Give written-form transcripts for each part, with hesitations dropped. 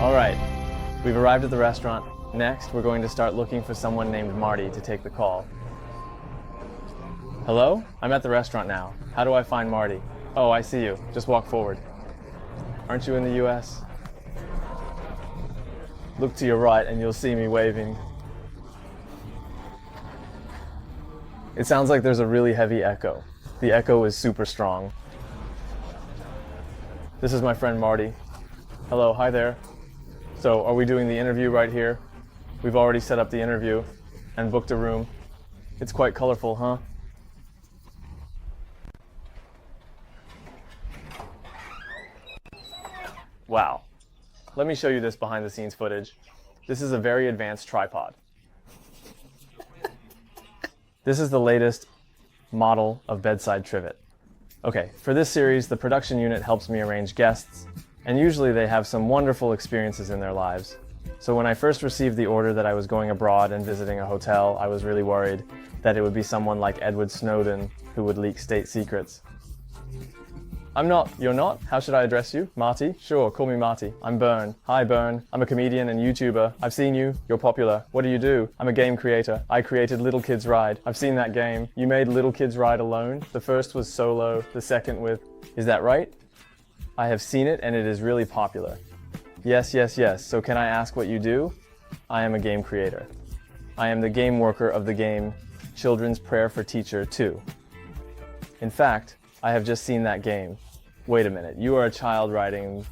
All right, we've arrived at the restaurant. Next, we're going to start looking for someone named Marty to take the call. Hello? I'm at the restaurant now. How do I find Marty? Oh, I see you. Just walk forward. Aren't you in the US? Look to your right and you'll see me waving. It sounds like there's a really heavy echo. The echo is super strong. This is my friend Marty. Hello, hi there. So, are we doing the interview right here? We've already set up the interview and booked a room. It's quite colorful, huh? Wow. Let me show you this behind the scenes footage. This is a very advanced tripod. This is the latest model of bedside trivet. Okay, for this series, the production unit helps me arrange guests, and usually they have some wonderful experiences in their lives. So when I first received the order that I was going abroad and visiting a hotel, I was really worried that it would be someone like Edward Snowden who would leak state secrets. I'm not. You're not? How should I address you? Marty? Sure, call me Marty. I'm Bern. Hi, Bern. I'm a comedian and YouTuber. I've seen you. You're popular. What do you do? I'm a game creator. I created Little Kids Ride. I've seen that game. You made Little Kids Ride alone. The first was solo, the second with... Is that right? I have seen it and it is really popular. Yes, yes, yes. So can I ask what you do? I am a game creator. I am the game worker of the game Children's Prayer for Teacher 2. In fact, I have just seen that game. Wait a minute, you are a child writing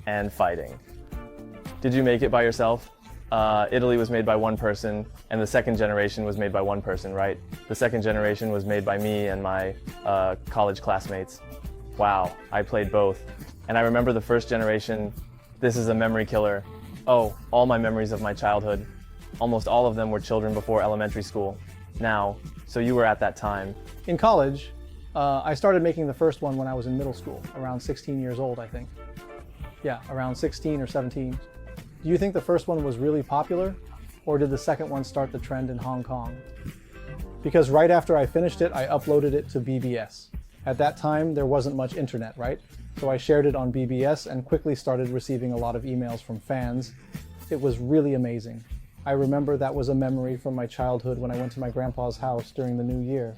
and fighting. Did you make it by yourself? Italy was made by one person, and the second generation was made by one person, right? The second generation was made by me and my college classmates. Wow, I played both. And I remember the first generation. This is a memory killer. Oh, all my memories of my childhood. Almost all of them were children before elementary school. Now, so you were at that time. In college, I started making the first one when I was in middle school, around 16 years old, I think. Yeah, around 16 or 17. Do you think the first one was really popular, or did the second one start the trend in Hong Kong? Because right after I finished it, I uploaded it to BBS. At that time, there wasn't much internet, right? So I shared it on BBS and quickly started receiving a lot of emails from fans. It was really amazing. I remember that was a memory from my childhood when I went to my grandpa's house during the New Year.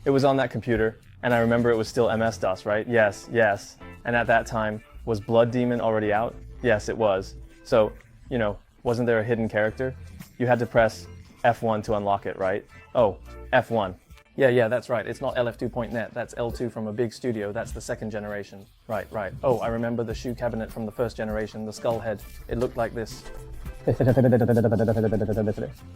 It was on that computer, and I remember it was still MS-DOS, right? Yes, yes. And at that time, was Blood Demon already out? Yes, it was. So, you know, wasn't there a hidden character? You had to press F1 to unlock it, right? Oh, F1. Yeah, that's right. It's not LF2.net. That's L2 from a big studio. That's the second generation. Right. Oh, I remember the shoe cabinet from the first generation, the skull head. It looked like this.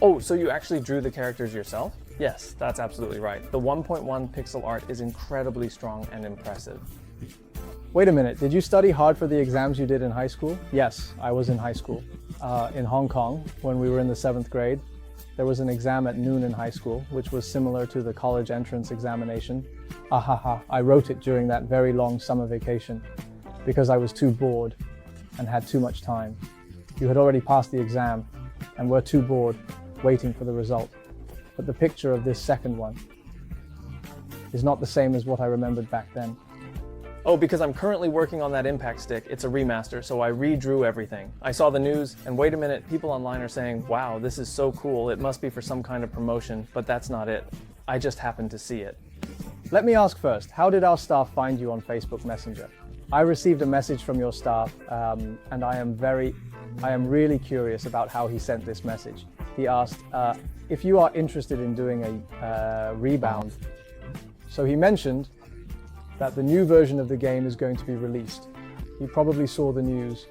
Oh, so you actually drew the characters yourself? Yes, that's absolutely right. The 1.1 pixel art is incredibly strong and impressive. Wait a minute, did you study hard for the exams you did in high school? Yes, I was in high school. In Hong Kong, when we were in the 7th grade, there was an exam at noon in high school, which was similar to the college entrance examination. I wrote it during that very long summer vacation because I was too bored and had too much time. You had already passed the exam and were too bored waiting for the result. But the picture of this second one is not the same as what I remembered back then. Oh, because I'm currently working on that impact stick. It's a remaster, so I redrew everything. I saw the news, and wait a minute, people online are saying, wow, this is so cool, it must be for some kind of promotion, but that's not it. I just happened to see it. Let me ask first, how did our staff find you on Facebook Messenger? I received a message from your staff, and I am really curious about how he sent this message. He asked, if you are interested in doing a rebound. So he mentioned that the new version of the game is going to be released. He probably saw the news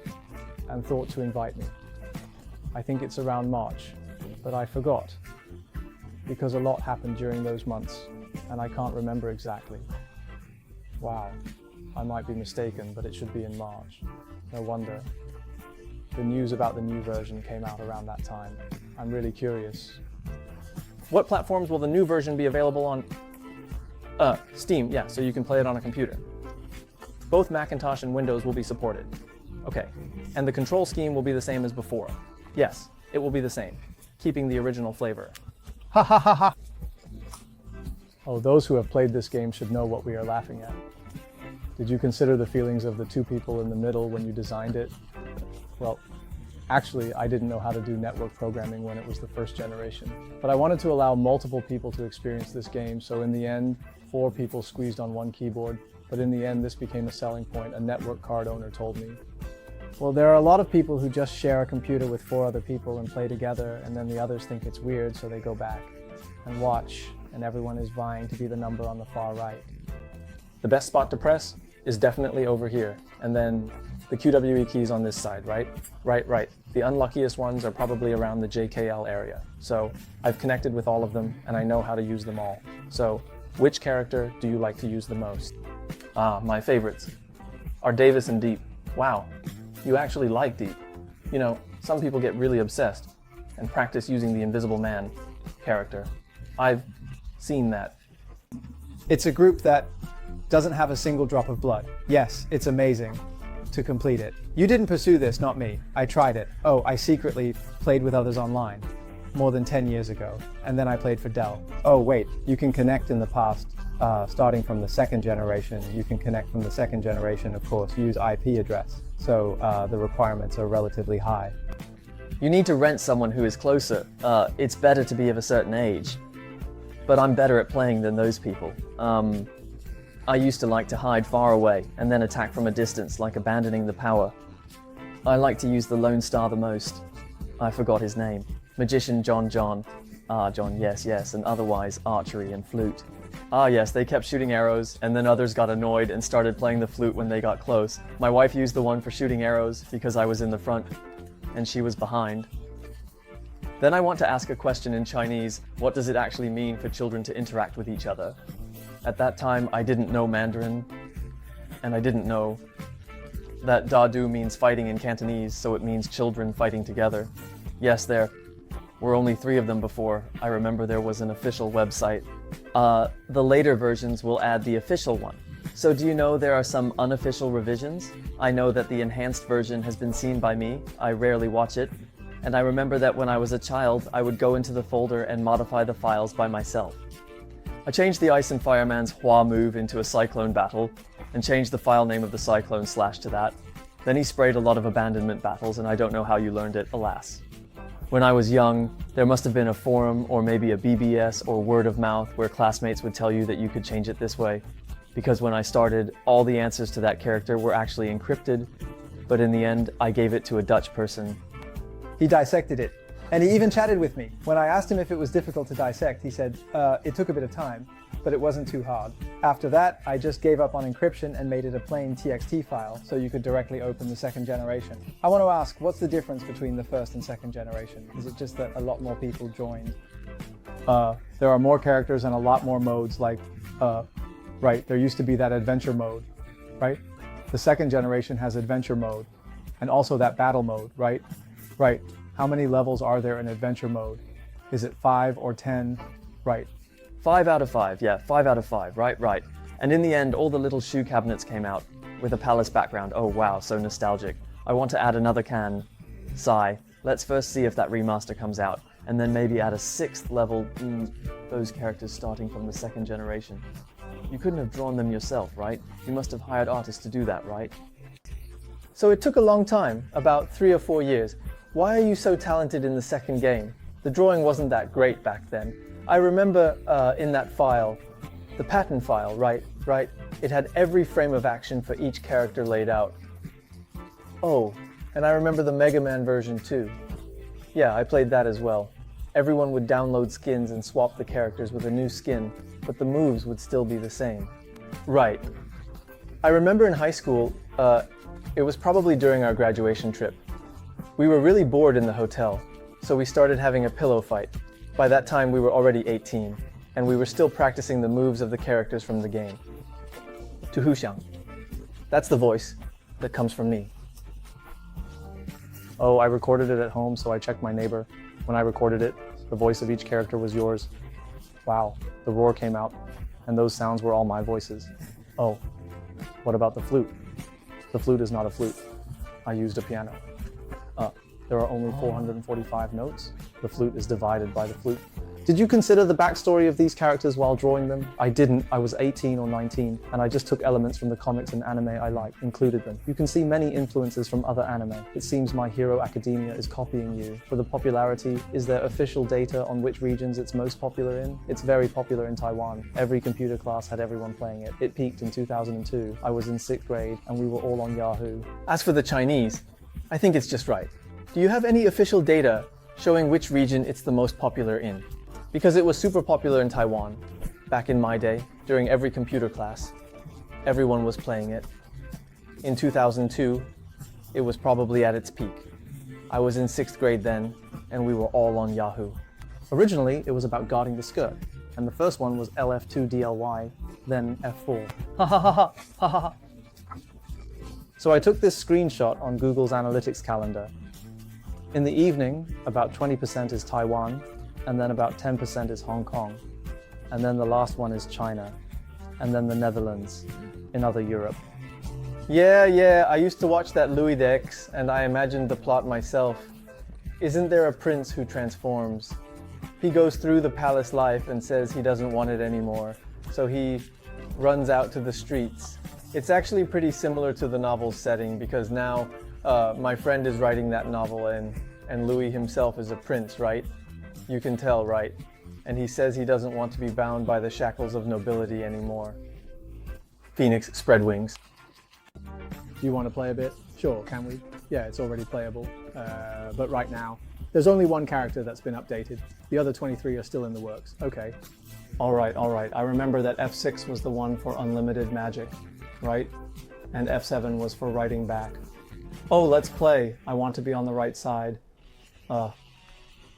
and thought to invite me. I think it's around March, but I forgot because a lot happened during those months and I can't remember exactly. Wow, I might be mistaken, but it should be in March. No wonder. The news about the new version came out around that time. I'm really curious. What platforms will the new version be available on? Steam, yeah, so you can play it on a computer. Both Macintosh and Windows will be supported. Okay, and the control scheme will be the same as before. Yes, it will be the same, keeping the original flavor. Ha ha ha ha! Oh, those who have played this game should know what we are laughing at. Did you consider the feelings of the two people in the middle when you designed it? Well, actually, I didn't know how to do network programming when it was the first generation. But I wanted to allow multiple people to experience this game, so in the end, 4 people squeezed on one keyboard. But in the end, this became a selling point, a network card owner told me. Well, there are a lot of people who just share a computer with 4 other people and play together, and then the others think it's weird, so they go back and watch, and everyone is vying to be the number on the far right. The best spot to press is definitely over here, and then the QWE keys on this side, right? Right. The unluckiest ones are probably around the JKL area. So I've connected with all of them, and I know how to use them all. So which character do you like to use the most? My favorites are Davis and Deep. Wow, you actually like Deep. You know, some people get really obsessed and practice using the Invisible Man character. I've seen that. It's a group that doesn't have a single drop of blood. Yes, it's amazing to complete it. You didn't pursue this, not me. I tried it. Oh, I secretly played with others online more than 10 years ago, and then I played for Dell. Oh wait, you can connect in the past, starting from the 2nd generation. You can connect from the 2nd generation, of course, use IP address. So the requirements are relatively high. You need to rent someone who is closer. It's better to be of a certain age. But I'm better at playing than those people. I used to like to hide far away and then attack from a distance, like abandoning the power. I like to use the Lone Star the most. I forgot his name. Magician John. John, yes, and otherwise archery and flute. Yes, they kept shooting arrows, and then others got annoyed and started playing the flute when they got close. My wife used the one for shooting arrows because I was in the front, and she was behind. Then I want to ask a question in Chinese. What does it actually mean for children to interact with each other? At that time, I didn't know Mandarin, and I didn't know that Dadu means fighting in Cantonese, so it means children fighting together. Yes, there were only 3 of them before. I remember there was an official website. The later versions will add the official one. So do you know there are some unofficial revisions? I know that the enhanced version has been seen by me. I rarely watch it. And I remember that when I was a child, I would go into the folder and modify the files by myself. I changed the Ice and Fireman's Hua move into a Cyclone battle, and changed the file name of the Cyclone / to that. Then he sprayed a lot of abandonment battles, and I don't know how you learned it, alas. When I was young, there must have been a forum, or maybe a BBS or word of mouth, where classmates would tell you that you could change it this way. Because when I started, all the answers to that character were actually encrypted, but in the end, I gave it to a Dutch person. He dissected it, and he even chatted with me. When I asked him if it was difficult to dissect, he said, it took a bit of time, but it wasn't too hard. After that, I just gave up on encryption and made it a plain TXT file, so you could directly open the 2nd generation. I want to ask, what's the difference between the 1st and 2nd generation? Is it just that a lot more people joined? There are more characters and a lot more modes, like, right, there used to be that adventure mode, right? The 2nd generation has adventure mode, and also that battle mode, right? Right. How many levels are there in adventure mode? Is it 5 or 10? Right. 5 out of 5, yeah, 5 out of 5, right. And in the end, all the little shoe cabinets came out with a palace background. Oh wow, so nostalgic. I want to add another can. Sigh. Let's first see if that remaster comes out, and then maybe add a 6th level, those characters starting from the 2nd generation. You couldn't have drawn them yourself, right? You must have hired artists to do that, right? So it took a long time, about 3 or 4 years. Why are you so talented in the 2nd game? The drawing wasn't that great back then. I remember in that file, the pattern file, right? It had every frame of action for each character laid out. Oh, and I remember the Mega Man version too. Yeah, I played that as well. Everyone would download skins and swap the characters with a new skin, but the moves would still be the same. Right. I remember in high school, it was probably during our graduation trip. We were really bored in the hotel, so we started having a pillow fight. By that time, we were already 18, and we were still practicing the moves of the characters from the game. To Huxiang. That's the voice that comes from me. Oh, I recorded it at home, so I checked my neighbor. When I recorded it, the voice of each character was yours. Wow, the roar came out, and those sounds were all my voices. Oh, what about the flute? The flute is not a flute. I used a piano. There are only 445 notes. The flute is divided by the flute. Did you consider the backstory of these characters while drawing them? I didn't. I was 18 or 19, and I just took elements from the comics and anime I like, included them. You can see many influences from other anime. It seems My Hero Academia is copying you. For the popularity, is there official data on which regions it's most popular in? It's very popular in Taiwan. Every computer class had everyone playing it. It peaked in 2002. I was in 6th grade, and we were all on Yahoo. As for the Chinese, I think it's just right. Do you have any official data showing which region it's the most popular in? Because it was super popular in Taiwan back in my day, during every computer class. Everyone was playing it. In 2002, it was probably at its peak. I was in 6th grade then, and we were all on Yahoo. Originally, it was about guarding the skirt, and the first one was LF2DLY, then F4. Ha ha ha ha ha ha ha. So I took this screenshot on Google's analytics calendar. In the evening, about 20% is Taiwan, and then about 10% is Hong Kong, and then the last one is China, and then the Netherlands, in other Europe. Yeah, I used to watch that Louis Dex, and I imagined the plot myself. Isn't there a prince who transforms? He goes through the palace life and says he doesn't want it anymore, so he runs out to the streets. It's actually pretty similar to the novel's setting, because now my friend is writing that novel, and Louis himself is a prince, right? You can tell, right? And he says he doesn't want to be bound by the shackles of nobility anymore. Phoenix, spread wings. Do you want to play a bit? Sure, can we? Yeah, it's already playable. But right now, there's only one character that's been updated. The other 23 are still in the works. Okay. All right. I remember that F6 was the one for unlimited magic, right? And F7 was for writing back. Oh, let's play. I want to be on the right side.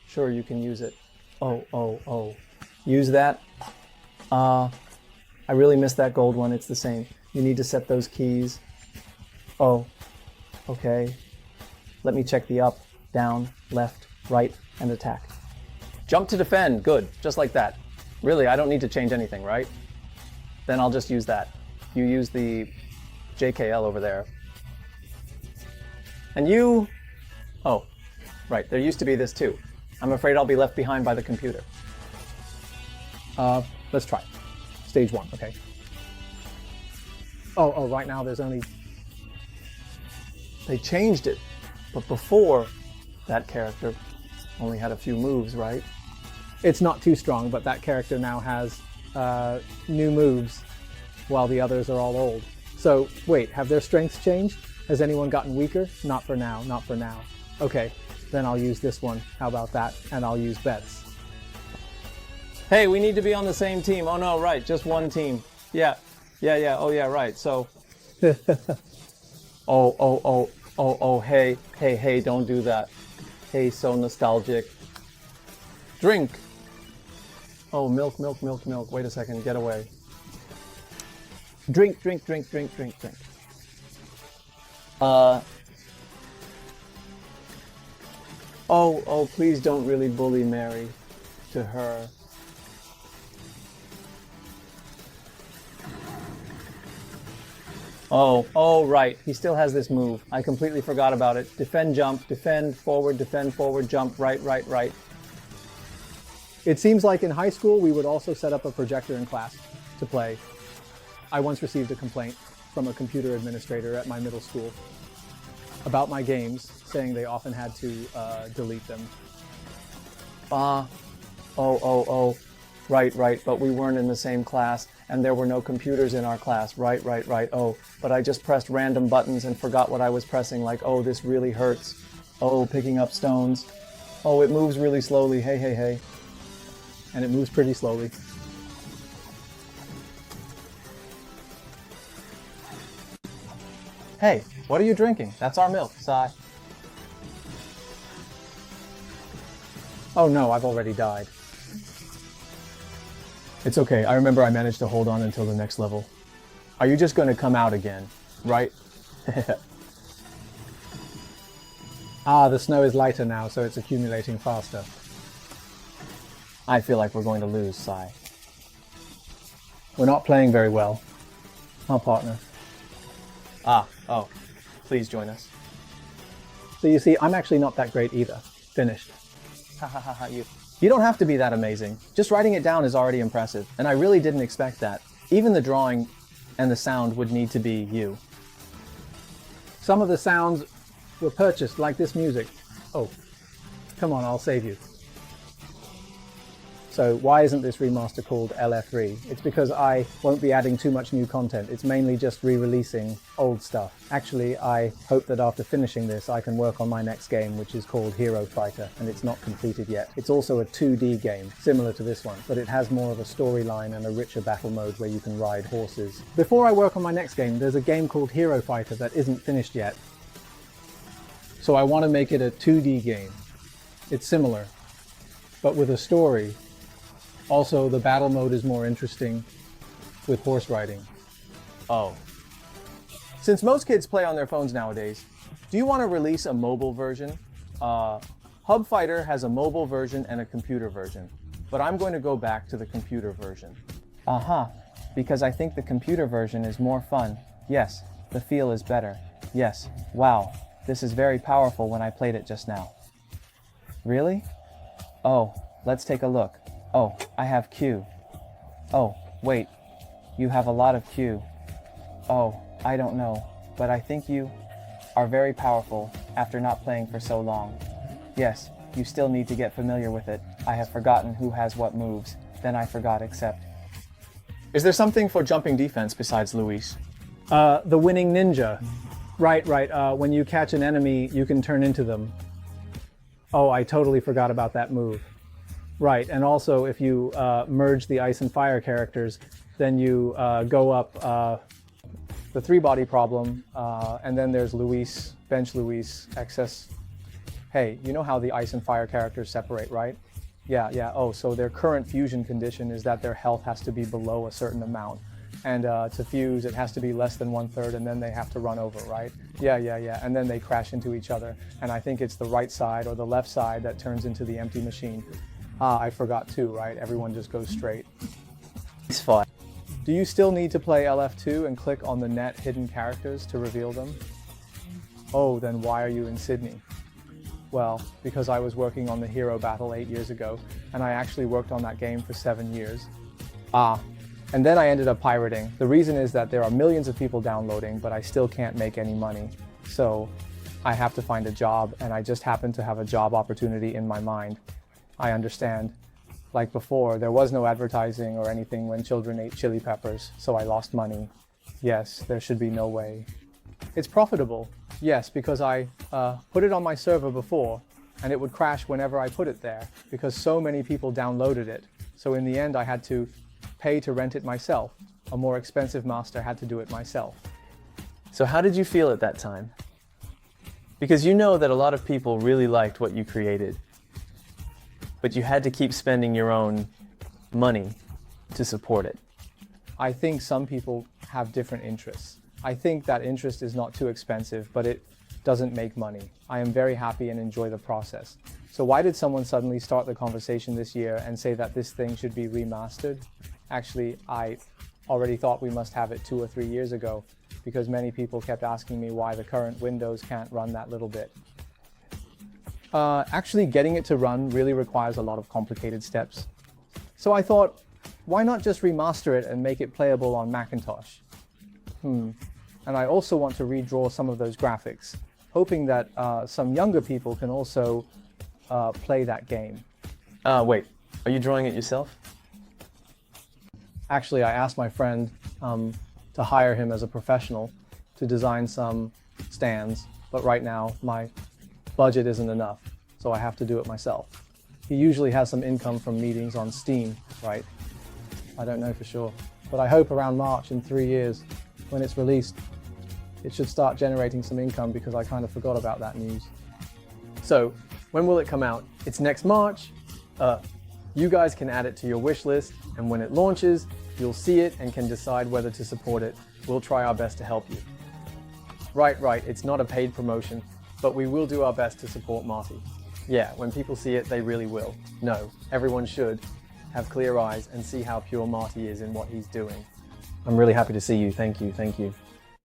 Sure, you can use it. Oh. Use that? I really missed that gold one. It's the same. You need to set those keys. Oh, okay. Let me check the up, down, left, right, and attack. Jump to defend. Good. Just like that. Really, I don't need to change anything, right? Then I'll just use that. You use the JKL over there. And you... Oh, right. There used to be this too. I'm afraid I'll be left behind by the computer. Let's try. Stage 1, okay. Oh, right now there's only... They changed it. But before, that character only had a few moves, right? It's not too strong, but that character now has new moves while the others are all old. So, wait, have their strengths changed? Has anyone gotten weaker? Not for now, not for now. Okay, then I'll use this one. How about that? And I'll use bets. Hey, we need to be on the same team. Oh no, right, just one team. Yeah. Oh yeah, right. So. Oh, hey, don't do that. Hey, so nostalgic. Drink. Oh, milk. Wait a second, get away. Drink. Oh, please don't really bully Mary to her. Oh, right. He still has this move. I completely forgot about it. Defend, jump, defend, forward, jump, right. It seems like in high school, we would also set up a projector in class to play. I once received a complaint from a computer administrator at my middle school about my games, saying they often had to delete them. Right, but we weren't in the same class, and there were no computers in our class. Right. Oh, but I just pressed random buttons and forgot what I was pressing, like, oh, this really hurts. Oh, picking up stones. Oh, it moves really slowly. Hey. And it moves pretty slowly. Hey, what are you drinking? That's our milk, Sai. Oh no, I've already died. It's okay, I remember I managed to hold on until the next level. Are you just going to come out again, right? The snow is lighter now, so it's accumulating faster. I feel like we're going to lose, Sai. We're not playing very well. Our partner. Oh, please join us. So you see, I'm actually not that great either. Finished. Ha, you. You don't have to be that amazing. Just writing it down is already impressive, and I really didn't expect that. Even the drawing and the sound would need to be you. Some of the sounds were purchased, like this music. Oh, come on, I'll save you. So why isn't this remaster called LFR? It's because I won't be adding too much new content. It's mainly just re-releasing old stuff. Actually, I hope that after finishing this, I can work on my next game, which is called Hero Fighter, and it's not completed yet. It's also a 2D game, similar to this one, but it has more of a storyline and a richer battle mode where you can ride horses. Before I work on my next game, there's a game called Hero Fighter that isn't finished yet. So I want to make it a 2D game. It's similar, but with a story. Also, the battle mode is more interesting with horse riding. Oh. Since most kids play on their phones nowadays, do you want to release a mobile version? Hub Fighter has a mobile version and a computer version, but I'm going to go back to the computer version. Because I think the computer version is more fun. Yes, the feel is better. Yes, wow, this is very powerful when I played it just now. Really? Oh, let's take a look. Oh, I have Q. Oh, wait, you have a lot of Q. Oh, I don't know, but I think you are very powerful after not playing for so long. Yes, you still need to get familiar with it. I have forgotten who has what moves, then I forgot except. Is there something for jumping defense besides Luis? The winning ninja. Right. When you catch an enemy, you can turn into them. Oh, I totally forgot about that move. Right, and also if you merge the ice and fire characters, then you go up the 3-body problem, and then there's Luis, bench Luis, excess. Hey, you know how the ice and fire characters separate, right? Yeah. Oh, so their current fusion condition is that their health has to be below a certain amount. And to fuse, it has to be less than 1/3, and then they have to run over, right? Yeah. And then they crash into each other. And I think it's the right side or the left side that turns into the empty machine. I forgot too, right? Everyone just goes straight. It's fine. Do you still need to play LF2 and click on the net hidden characters to reveal them? Oh, then why are you in Sydney? Well, because I was working on the Hero Battle 8 years ago, and I actually worked on that game for 7 years. And then I ended up pirating. The reason is that there are millions of people downloading, but I still can't make any money. So I have to find a job, and I just happen to have a job opportunity in my mind. I understand. Like before, there was no advertising or anything when children ate chili peppers, so I lost money. Yes, there should be no way. It's profitable. Yes, because I put it on my server before, and it would crash whenever I put it there, because so many people downloaded it. So in the end, I had to pay to rent it myself. A more expensive master had to do it myself. So how did you feel at that time? Because you know that a lot of people really liked what you created, but you had to keep spending your own money to support it. I think some people have different interests. I think that interest is not too expensive, but it doesn't make money. I am very happy and enjoy the process. So why did someone suddenly start the conversation this year and say that this thing should be remastered? Actually, I already thought we must have it 2 or 3 years ago, because many people kept asking me why the current Windows can't run that little bit. Actually, getting it to run really requires a lot of complicated steps. So I thought, why not just remaster it and make it playable on Macintosh? And I also want to redraw some of those graphics, hoping that some younger people can also play that game. Wait, are you drawing it yourself? Actually, I asked my friend to hire him as a professional to design some stands, but right now my budget isn't enough, so I have to do it myself. He usually has some income from meetings on Steam, right? I don't know for sure, but I hope around March in 3 years, when it's released, it should start generating some income, because I kind of forgot about that news. So, when will it come out? It's next March. You guys can add it to your wish list, and when it launches, you'll see it and can decide whether to support it. We'll try our best to help you. Right, it's not a paid promotion, but we will do our best to support Marti. Yeah, when people see it, they really will. No, everyone should have clear eyes and see how pure Marti is in what he's doing. I'm really happy to see you. Thank you.